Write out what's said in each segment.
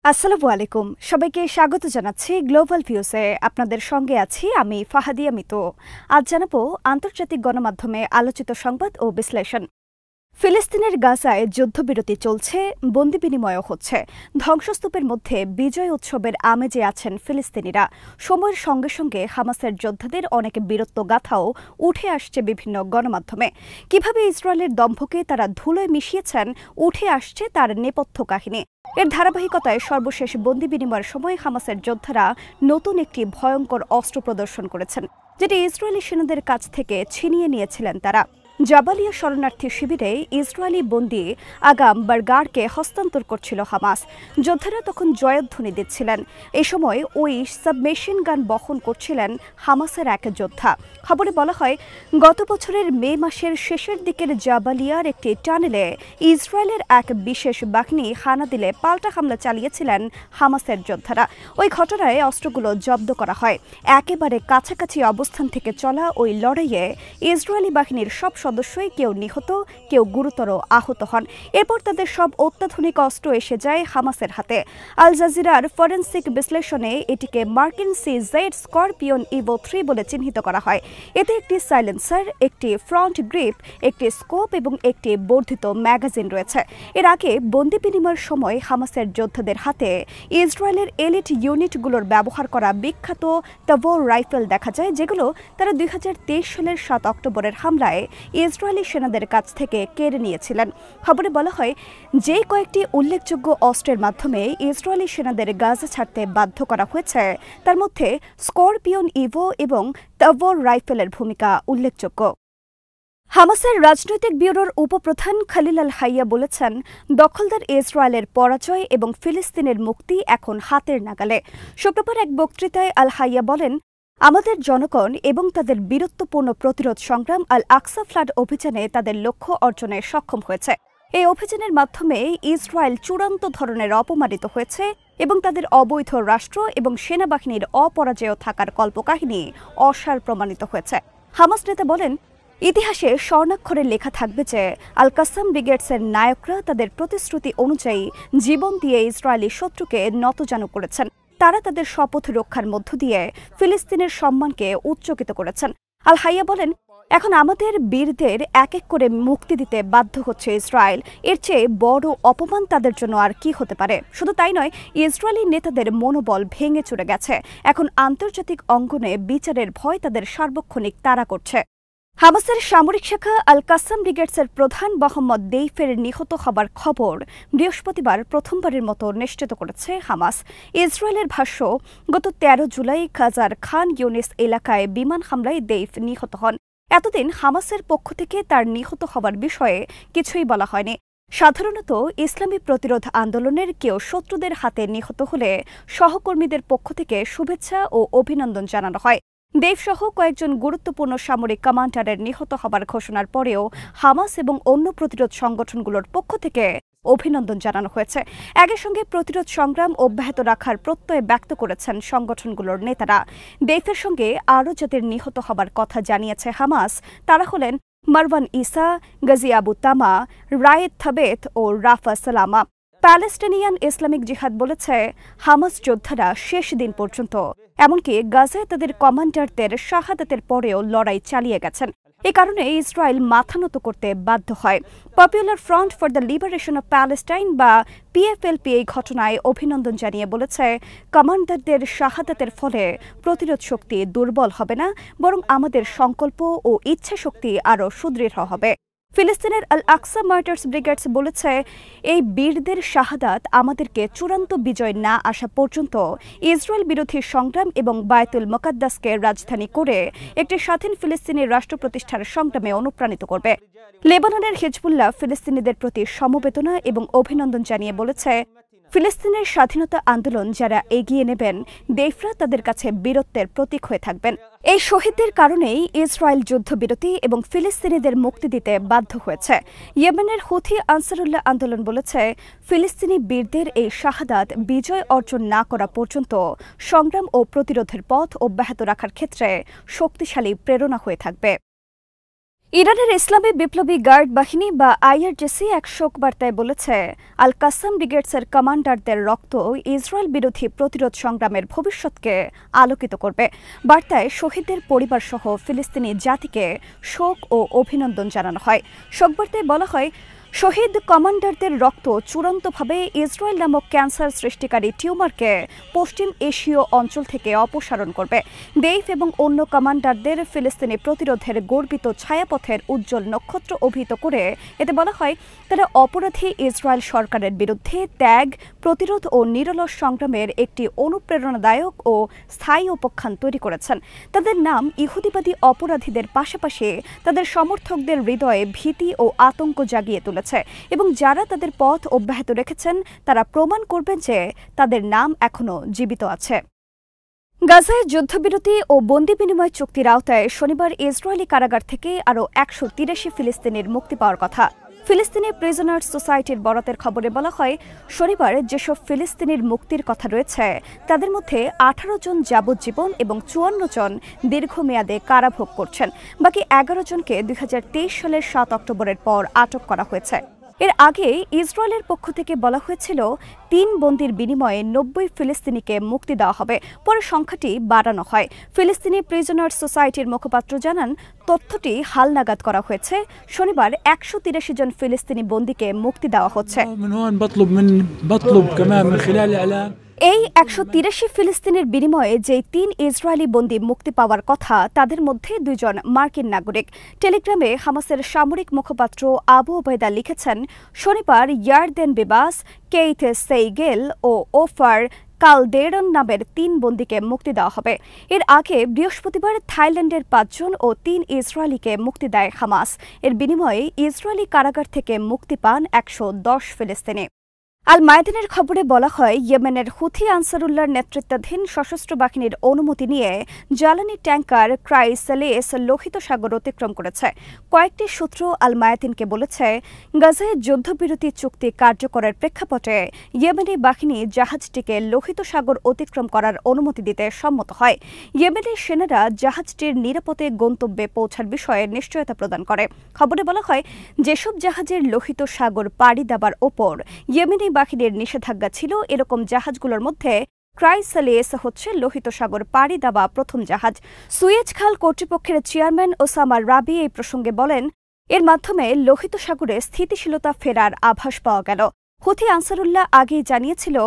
আসসালামু আলাইকুম, সবাইকে স্বাগত জানাচ্ছি গ্লোবাল ভিউসে। আপনাদের সঙ্গে আছি আমি ফাহাদিয়া মিতু। আজ জানাবো আন্তর্জাতিক গণমাধ্যমে আলোচিত সংবাদ ও বিশ্লেষণ। ফিলিস্তিনের গাজায় যুদ্ধবিরতি চলছে, বন্দি বিনিময়ও হচ্ছে। ধ্বংসস্তূপের মধ্যে বিজয় উৎসবের আমেজে আছেন ফিলিস্তিনিরা। সময়ের সঙ্গে সঙ্গে হামাসের যোদ্ধাদের অনেক বীরত্ব গাথাও উঠে আসছে বিভিন্ন গণমাধ্যমে। কিভাবে ইসরায়েলের দম্ভকে তারা ধুলোয় মিশিয়েছেন উঠে আসছে তার নেপথ্য কাহিনী। এর ধারাবাহিকতায় সর্বশেষ বন্দি বিনিময়ের সময় হামাসের যোদ্ধারা নতুন একটি ভয়ঙ্কর অস্ত্র প্রদর্শন করেছেন, যেটি ইসরায়েলি সেনাদের কাছ থেকে ছিনিয়ে নিয়েছিলেন তারা। জাবালিয়া শরণার্থী শিবিরে ইসরায়েলি বন্দী আগাম বারগারকে হস্তান্তর করছিল হামাস। যোদ্ধারা তখন জয়ধ্বনি দিচ্ছিলেন। এ সময় ওই সাবমেশিন গান বহন করছিলেন হামাসের এক যোদ্ধা। খবরে বলা হয়, গত বছরের মে মাসের শেষের দিকের জাবালিয়ার একটি টানেলে ইসরায়েলের এক বিশেষ বাহিনী হানা দিলে পাল্টা হামলা চালিয়েছিলেন হামাসের যোদ্ধারা। ওই ঘটনায় অস্ত্রগুলো জব্দ করা হয়। একেবারে কাছাকাছি অবস্থান থেকে চলা ওই লড়াইয়ে ইসরায়েলি বাহিনীর সব সদস্যই কেউ নিহত, কেউ গুরুতর আহত হন। এরপর তাদের সব অত্যাধুনিক অস্ত্র এসে যায় হামাসের হাতে। আল জাজিরার ফরেনসিক বিশ্লেষণে এটিকে মার্কিন CZ স্করপিয়ন ইভো 3 বলে চিহ্নিত করা হয়। এতে একটি সাইলেন্সার, একটি ফ্রন্ট গ্রিপ, একটি স্কোপ এবং একটি বর্ধিত ম্যাগাজিন রয়েছে। এর আগে বন্দি বিনিময়ের সময় হামাসের যোদ্ধাদের হাতে ইসরায়েলের এলিট ইউনিটগুলোর ব্যবহার করা বিখ্যাত তাভর রাইফেল দেখা যায়, যেগুলো তারা 2023 সালের 7 অক্টোবরের হামলায় ইসরায়েলি সেনাদের কাছ থেকে কেড়ে নিয়েছিলেন। খবরে বলা হয়, যে কয়েকটি উল্লেখযোগ্য অস্ত্রের মাধ্যমে ইসরায়েলি সেনাদের গাজা ছাড়তে বাধ্য করা হয়েছে, তার মধ্যে স্করপিয়ন ইভো এবং তাভর রাইফেলের ভূমিকা উল্লেখযোগ্য। হামাসের রাজনৈতিক ব্যুরোর উপপ্রধান খালিল আল হাইয়া বলেছেন, দখলদার ইসরায়েলের পরাজয় এবং ফিলিস্তিনের মুক্তি এখন হাতের নাগালে। শুক্রবার এক বক্তৃতায় আল হাইয়া বলেন, আমাদের জনগণ এবং তাদের বীরত্বপূর্ণ প্রতিরোধ সংগ্রাম আল আকসা ফ্লাড অভিযানে তাদের লক্ষ্য অর্জনে সক্ষম হয়েছে। এই অভিযানের মাধ্যমে ইসরায়েল চূড়ান্ত ধরনের অপমানিত হয়েছে এবং তাদের অবৈধ রাষ্ট্র এবং সেনাবাহিনীর অপরাজেয় থাকার কল্পকাহিনী অসার প্রমাণিত হয়েছে। হামাস নেতা বলেন, ইতিহাসে স্বর্ণাক্ষরে লেখা থাকবে যে আল কাসাম ব্রিগেডসের নায়করা তাদের প্রতিশ্রুতি অনুযায়ী জীবন দিয়ে ইসরায়েলি শত্রুকে নতজানু করেছেন। তারা তাদের শপথ রক্ষার মধ্য দিয়ে ফিলিস্তিনের সম্মানকে উচ্চকিত করেছেন। আল হাইয়া বলেন, এখন আমাদের বীরদের এক এক করে মুক্তি দিতে বাধ্য হচ্ছে ইসরায়েল। এর চেয়ে বড় অপমান তাদের জন্য আর কি হতে পারে। শুধু তাই নয়, ইসরায়েলি নেতাদের মনোবল ভেঙে চড়ে গেছে। এখন আন্তর্জাতিক অঙ্গনে বিচারের ভয় তাদের সার্বক্ষণিক তাড়া করছে। হামাসের সামরিক শাখা আল কাসাম ব্রিগেডসের প্রধান মোহাম্মদ দেইফের নিহত হবার খবর বৃহস্পতিবার প্রথমবারের মতো নিশ্চিত করেছে হামাস। ইসরায়েলের ভাষ্য, গত 13 জুলাই গাজার খান ইউনিস এলাকায় বিমান হামলায় দেইফ নিহত হন। এতদিন হামাসের পক্ষ থেকে তার নিহত হবার বিষয়ে কিছুই বলা হয়নি। সাধারণত ইসলামী প্রতিরোধ আন্দোলনের কেউ শত্রুদের হাতে নিহত হলে সহকর্মীদের পক্ষ থেকে শুভেচ্ছা ও অভিনন্দন জানানো হয়। দেইফসহ কয়েকজন গুরুত্বপূর্ণ সামরিক কমান্ডারের নিহত হবার ঘোষণার পরেও হামাস এবং অন্য প্রতিরোধ সংগঠনগুলোর পক্ষ থেকে অভিনন্দন জানানো হয়েছে। একই সঙ্গে প্রতিরোধ সংগ্রাম অব্যাহত রাখার প্রত্যয় ব্যক্ত করেছেন সংগঠনগুলোর নেতারা। দেইফের সঙ্গে আরও যাদের নিহত হবার কথা জানিয়েছে হামাস, তারা হলেন মারওয়ান ইসা, গাজী আবু তামা, রায়েদ থাবেত ও রাফা সালামা। প্যালেস্টিনিয়ান ইসলামিক জিহাদ বলেছে, হামাস যোদ্ধারা শেষ দিন পর্যন্ত, এমনকি গাজায় তাদের কমান্ডারদের শাহাদাতের পরেও লড়াই চালিয়ে গেছেন। এ কারণে ইসরায়েল মাথা নত করতে বাধ্য হয়। Popular front for the liberation of Palestine বা PFLP এই ঘটনায় অভিনন্দন জানিয়ে বলেছে, কমান্ডারদের শাহাদাতের ফলে প্রতিরোধ শক্তি দুর্বল হবে না, বরং আমাদের সংকল্প ও ইচ্ছাশক্তি আরও সুদৃঢ় হবে। ফিলিস্তিনের আল আকসা মার্টার্স ব্রিগেডস বলেছে, এই বীরদের শাহাদাত আমাদেরকে চূড়ান্ত বিজয় না আসা পর্যন্ত ইসরায়েল বিরোধী সংগ্রাম এবং বায়তুল মুকাদ্দাসকে রাজধানী করে একটি স্বাধীন ফিলিস্তিনি রাষ্ট্র প্রতিষ্ঠার সংগ্রামে অনুপ্রাণিত করবে। লেবাননের হিজবুল্লাহ ফিলিস্তিনিদের প্রতি সমবেদনা এবং অভিনন্দন জানিয়ে বলেছে, ফিলিস্তিনের স্বাধীনতা আন্দোলন যারা এগিয়ে নেবেন, দেইফরা তাদের কাছে বীরত্বের প্রতীক হয়ে থাকবেন। এই শহীদদের কারণেই ইসরায়েল যুদ্ধবিরতি এবং ফিলিস্তিনিদের মুক্তি দিতে বাধ্য হয়েছে। ইয়েমেনের হুথি আনসারুল্লাহ আন্দোলন বলেছে, ফিলিস্তিনি বীরদের এই শাহাদাত বিজয় অর্জন না করা পর্যন্ত সংগ্রাম ও প্রতিরোধের পথ অব্যাহত রাখার ক্ষেত্রে শক্তিশালী প্রেরণা হয়ে থাকবে। ইরানের ইসলামী বিপ্লবী গার্ড বাহিনী বা আইআরজিসি এক শোক বার্তায় বলেছে, আল কাসাম ব্রিগেডসের কমান্ডারদের রক্ত ইসরায়েল বিরোধী প্রতিরোধ সংগ্রামের ভবিষ্যৎকে আলোকিত করবে। বার্তায় শহীদদের পরিবারসহ ফিলিস্তিনি জাতিকে শোক ও অভিনন্দন জানানো হয়। শোক বার্তায় বলা হয়, শহীদ কমান্ডারদের রক্ত চূড়ান্তভাবে ইসরায়েল নামক ক্যান্সার সৃষ্টিকারী টিউমারকে পশ্চিম এশীয় অঞ্চল থেকে অপসারণ করবে। দেইফ এবং অন্য কমান্ডারদের ফিলিস্তিনি প্রতিরোধের গর্বিত ছায়াপথের উজ্জ্বল নক্ষত্র অভিহিত করে এতে বলা হয়, তারা অপরাধী ইসরায়েল সরকারের বিরুদ্ধে ত্যাগ, প্রতিরোধ ও নিরলস সংগ্রামের একটি অনুপ্রেরণাদায়ক ও স্থায়ী উপাখ্যান তৈরি করেছেন। তাদের নাম ইহুদিবাদী অপরাধীদের পাশাপাশি তাদের সমর্থকদের হৃদয়ে ভীতি ও আতঙ্ক জাগিয়ে তুলেছে এবং যারা তাদের পথ অব্যাহত রেখেছেন তারা প্রমাণ করবেন যে তাদের নাম এখনো জীবিত আছে। গাজায় যুদ্ধবিরতি ও বন্দি বিনিময় চুক্তির আওতায় শনিবার ইসরায়েলি কারাগার থেকে আরও ১৮৩ ফিলিস্তিনির মুক্তি পাওয়ার কথা। ফিলিস্তিনি প্রিজনার্স সোসাইটির বরাতের খবরে বলা হয়, শনিবার যেসব ফিলিস্তিনির মুক্তির কথা রয়েছে তাদের মধ্যে ১৮ জন যাবজ্জীবন এবং ৫৪ জন দীর্ঘমেয়াদে কারাভোগ করছেন। বাকি ১১ জনকে ২০২৩ সালের ৭ অক্টোবরের পর আটক করা হয়েছে। এর আগে ইসরায়েলের পক্ষ থেকে বলা হয়েছিল ৩ বন্দির বিনিময়ে ৯০ ফিলিস্তিনিকে মুক্তি দেওয়া হবে। পরে সংখ্যাটি বাড়ানো হয়। ফিলিস্তিনি প্রিজনার্স সোসাইটির মুখপাত্র জানান, তথ্যটি হালনাগাদ করা হয়েছে। শনিবার ১৮৩ জন ফিলিস্তিনি বন্দীকে মুক্তি দেওয়া হচ্ছে। এই ১৮৩ ফিলিস্তিনের বিনিময়ে যে ৩ ইসরায়েলি বন্দী মুক্তি পাওয়ার কথা তাদের মধ্যে ২ জন মার্কিন নাগরিক। টেলিগ্রামে হামাসের সামরিক মুখপাত্র আবু ওবায়দা লিখেছেন, শনিবার ইয়ারদেন বিবাস, কেইথ সেইগেল ও ওফার কালডেরন নামের ৩ বন্দীকে মুক্তি দেওয়া হবে। এর আগে বৃহস্পতিবার থাইল্যান্ডের ৫ জন ও ৩ ইসরায়েলিকে মুক্তি দেয় হামাস। এর বিনিময়ে ইসরায়েলি কারাগার থেকে মুক্তি পান ১১০ ফিলিস্তিনি। আল মায়াদিনের খবরে বলা হয়, ইয়েমেনের হুথি আনসারুল্লাহর নেতৃত্বাধীন সশস্ত্র বাহিনীর অনুমতি নিয়ে জ্বালানি ট্যাঙ্কার ক্রাইসেলেস লোহিত সাগর অতিক্রম করেছে। কয়েকটি সূত্র আল মায়াদিনকে বলেছে, গাজায় যুদ্ধবিরতি চুক্তি কার্যকরের প্রেক্ষাপটে ইয়েমেনি বাহিনী জাহাজটিকে লোহিত সাগর অতিক্রম করার অনুমতি দিতে সম্মত হয়। ইয়েমেনি সেনারা জাহাজটির নিরাপদে গন্তব্যে পৌঁছার বিষয়ে নিশ্চয়তা প্রদান করে। খবরে বলা হয়, যেসব জাহাজের লোহিত সাগর পাড়ি দেবার ওপর ইয়েমেনি বাহিনীর নিষেধাজ্ঞা ছিল, এরকম জাহাজগুলোর মধ্যে ক্রাইসেলেস হচ্ছে লোহিত সাগর পাড়ি দেওয়া প্রথম জাহাজ। সুয়েজ খাল কর্তৃপক্ষের চেয়ারম্যান ওসামা রাবি এই প্রসঙ্গে বলেন, এর মাধ্যমে লোহিত সাগরে স্থিতিশীলতা ফেরার আভাস পাওয়া গেল। হুথি আনসারুল্লাহ আগেই জানিয়েছিল,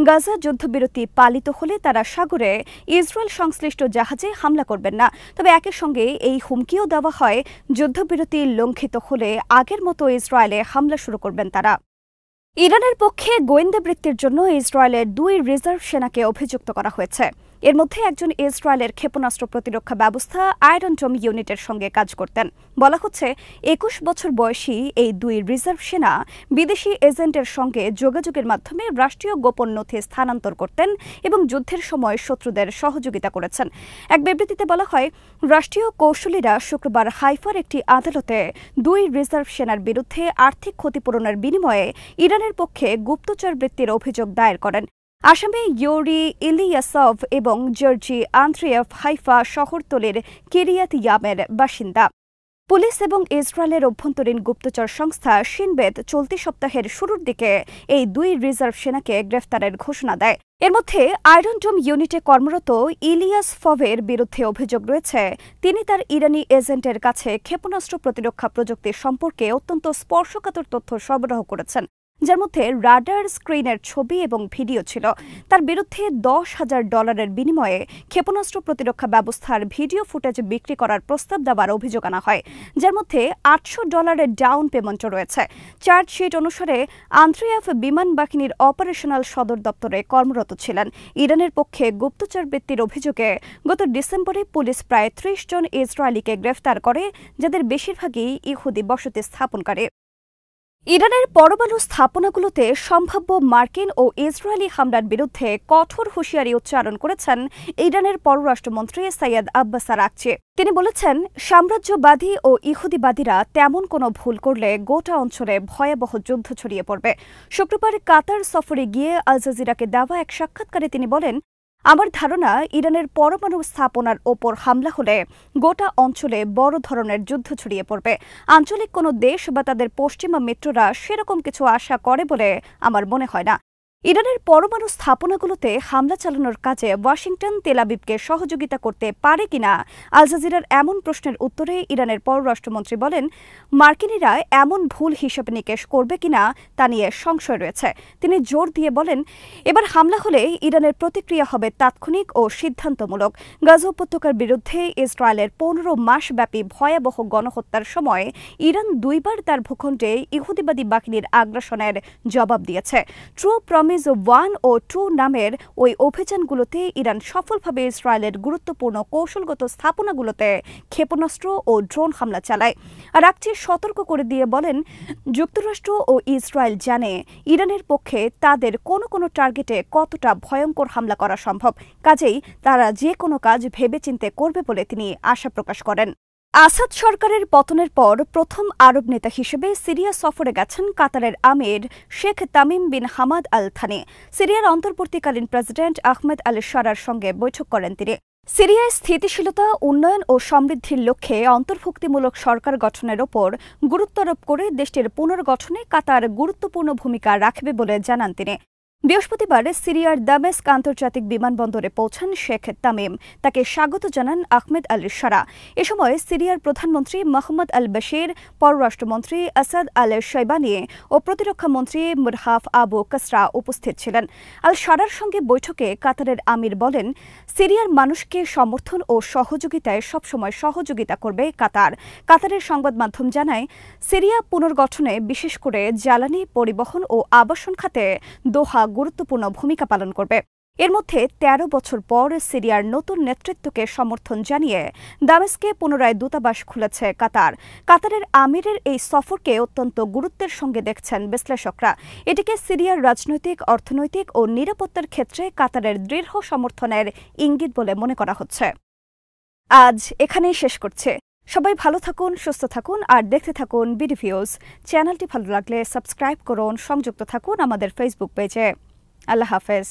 গাজা যুদ্ধবিরতি পালিত হলে তারা সাগরে ইসরায়েল সংশ্লিষ্ট জাহাজে হামলা করবেন না। তবে একই সঙ্গে এই হুমকিও দেওয়া হয়, যুদ্ধবিরতি লঙ্ঘিত হলে আগের মতো ইসরায়েলে হামলা শুরু করবেন তারা। ইরানের পক্ষে গোয়েন্দা বৃত্তির জন্য ইসরায়েলের ২ রিজার্ভ সেনাকে অভিযুক্ত করা হয়েছে। এর মধ্যে একজন ইসরায়েলের ক্ষেপণাস্ত্র প্রতিরক্ষা ব্যবস্থা আয়রন ডোম ইউনিটের সঙ্গে কাজ করতেন। বলা হচ্ছে, ২১ বছর বয়সী এই ২ রিজার্ভ সেনা বিদেশি এজেন্টের সঙ্গে যোগাযোগের মাধ্যমে রাষ্ট্রীয় গোপন নথি স্থানান্তর করতেন এবং যুদ্ধের সময় শত্রুদের সহযোগিতা করেছেন। এক বিবৃতিতে বলা হয়, রাষ্ট্রীয় কৌশলীরা শুক্রবার হাইফার একটি আদালতে ২ রিজার্ভ সেনার বিরুদ্ধে আর্থিক ক্ষতিপূরণের বিনিময়ে ইরানের পক্ষে গুপ্তচর বৃত্তির অভিযোগ দায়ের করেন। আসামি ইউরি ইলিয়াসভ এবং জর্জি আন্দ্রিয়েভ হাইফা শহরতলির কিরিয়াত ইয়ামের বাসিন্দা। পুলিশ এবং ইসরায়েলের অভ্যন্তরীণ গুপ্তচর সংস্থা শিনবেদ চলতি সপ্তাহের শুরুর দিকে এই ২ রিজার্ভ সেনাকে গ্রেফতারের ঘোষণা দেয়। এর মধ্যে আয়রন ডোম ইউনিটে কর্মরত ইলিয়াসভের বিরুদ্ধে অভিযোগ রয়েছে, তিনি তার ইরানি এজেন্টের কাছে ক্ষেপণাস্ত্র প্রতিরক্ষা প্রযুক্তি সম্পর্কে অত্যন্ত স্পর্শকাতর তথ্য সরবরাহ করেছেন, যার মধ্যে রাডার স্ক্রিনের ছবি এবং ভিডিও ছিল। তার বিরুদ্ধে $১০,০০০ বিনিময়ে ক্ষেপণাস্ত্র প্রতিরক্ষা ব্যবস্থার ভিডিও ফুটেজ বিক্রি করার প্রস্তাব দেওয়ার অভিযোগ আনা হয়, যার মধ্যে $৮০০ ডাউন পেমেন্টও রয়েছে। চার্জশিট অনুসারে আন্দ্রিয়েভ বিমান বাহিনীর অপারেশনাল সদর দপ্তরে কর্মরত ছিলেন। ইরানের পক্ষে গুপ্তচর বৃত্তির অভিযোগে গত ডিসেম্বরে পুলিশ প্রায় ৩০ জন ইসরায়েলিকে গ্রেফতার করে, যাদের বেশিরভাগই ইহুদি বসতি স্থাপনকারী। ইরানের পরমাণু স্থাপনাগুলোতে সম্ভাব্য মার্কিন ও ইসরায়েলি হামলার বিরুদ্ধে কঠোর হুঁশিয়ারি উচ্চারণ করেছেন ইরানের পররাষ্ট্রমন্ত্রী সৈয়দ আব্বাস আরাগচি। তিনি বলেছেন, সাম্রাজ্যবাদী ও ইহুদিবাদীরা তেমন কোনো ভুল করলে গোটা অঞ্চলে ভয়াবহ যুদ্ধ ছড়িয়ে পড়বে। শুক্রবার কাতার সফরে গিয়ে আল জাজিরাকে দেওয়া এক সাক্ষাৎকারে তিনি বলেন, আমার ধারণা ইরানের পরমাণু স্থাপনার ওপর হামলা হলে গোটা অঞ্চলে বড় ধরনের যুদ্ধ ছড়িয়ে পড়বে। আঞ্চলিক কোনো দেশ বা তাদের পশ্চিমা মিত্ররা সেরকম কিছু আশা করে বলে আমার মনে হয় না। ইরানের পরমাণু স্থাপনাগুলোতে হামলা চালানোর কাজে ওয়াশিংটন তেল আবিবকে সহযোগিতা করতে পারে কিনা আল জাজিরার এমন প্রশ্নের উত্তরে ইরানের পররাষ্ট্রমন্ত্রী বলেন, মার্কিনিরা এমন ভুল হিসেব নিকেশ করবে কিনা তা নিয়ে সংশয় রয়েছে। তিনি জোর দিয়ে বলেন, এবার হামলা হলে ইরানের প্রতিক্রিয়া হবে তাৎক্ষণিক ও সিদ্ধান্তমূলক। গাজা উপত্যকার বিরুদ্ধে ইসরায়েলের 15 মাসব্যাপী ভয়াবহ গণহত্যার সময় ইরান দুইবার তার ভূখণ্ডে ইহুদিবাদী বাহিনীর আগ্রাসনের জবাব দিয়েছে। ট্রু প্রমিস 1 ও 2 নামের ওই অভিযানগুলোতে ইরান সফলভাবে ইসরায়েলের গুরুত্বপূর্ণ কৌশলগত স্থাপনাগুলোতে ক্ষেপণাস্ত্র ও ড্রোন হামলা চালায়। আর আকচি সতর্ক করে দিয়ে বলেন, যুক্তরাষ্ট্র ও ইসরায়েল জানে ইরানের পক্ষে তাদের কোনো কোনো টার্গেটে কতটা ভয়ঙ্কর হামলা করা সম্ভব, কাজেই তারা যে কোনো কাজ ভেবেচিন্তে করবে বলে তিনি আশা প্রকাশ করেন। আসাদ সরকারের পতনের পর প্রথম আরব নেতা হিসেবে সিরিয়া সফরে গেছেন কাতারের আমির Sheikh Tamim bin Hamad Al Thani. সিরিয়ার অন্তর্বর্তীকালীন প্রেসিডেন্ট আহমেদ আল শারার সঙ্গে বৈঠক করেন তিনি। সিরিয়ায় স্থিতিশীলতা, উন্নয়ন ও সমৃদ্ধির লক্ষ্যে অন্তর্ভুক্তিমূলক সরকার গঠনের ওপর গুরুত্ব আরোপ করে দেশটির পুনর্গঠনে কাতার গুরুত্বপূর্ণ ভূমিকা রাখবে বলে জানান তিনি। বৃহস্পতিবার সিরিয়ার দামেস্ক আন্তর্জাতিক বিমানবন্দরে পৌঁছান শেখ তামিম। তাকে স্বাগত জানান আহমেদ আল শারা। এ সময় সিরিয়ার প্রধানমন্ত্রী মোহাম্মদ আল বশির, পররাষ্ট্রমন্ত্রী আসাদ আল শৈবানি ও প্রতিরক্ষামন্ত্রী মুরহাফ আবু কাসরা উপস্থিত ছিলেন। আল শারার সঙ্গে বৈঠকে কাতারের আমির বলেন, সিরিয়ার মানুষকে সমর্থন ও সহযোগিতায় সবসময় সহযোগিতা করবে কাতার। কাতারের সংবাদ মাধ্যম জানায়, সিরিয়া পুনর্গঠনে বিশেষ করে জ্বালানি, পরিবহন ও আবাসন খাতে দোহা গুরুত্বপূর্ণ ভূমিকা পালন করবে। এর মধ্যে 13 বছর পর সিরিয়ার নতুন নেতৃত্বকে সমর্থন জানিয়ে দামেস্কে পুনরায় দূতাবাস খুলেছে কাতার। কাতারের আমিরের এই সফরকে অত্যন্ত গুরুত্বের সঙ্গে দেখছেন বিশ্লেষকরা। এটিকে সিরিয়ার রাজনৈতিক, অর্থনৈতিক ও নিরাপত্তার ক্ষেত্রে কাতারের দৃঢ় সমর্থনের ইঙ্গিত বলে মনে করা হচ্ছে। আজ এখানেই শেষ করছে। সবাই ভালো থাকুন, সুস্থ থাকুন আর দেখতে থাকুন বিডি ভিউজ। চ্যানেলটি ভালো লাগলে সাবস্ক্রাইব করুন, সংযুক্ত থাকুন আমাদের ফেসবুক পেজে। আল্লাহ হাফেজ।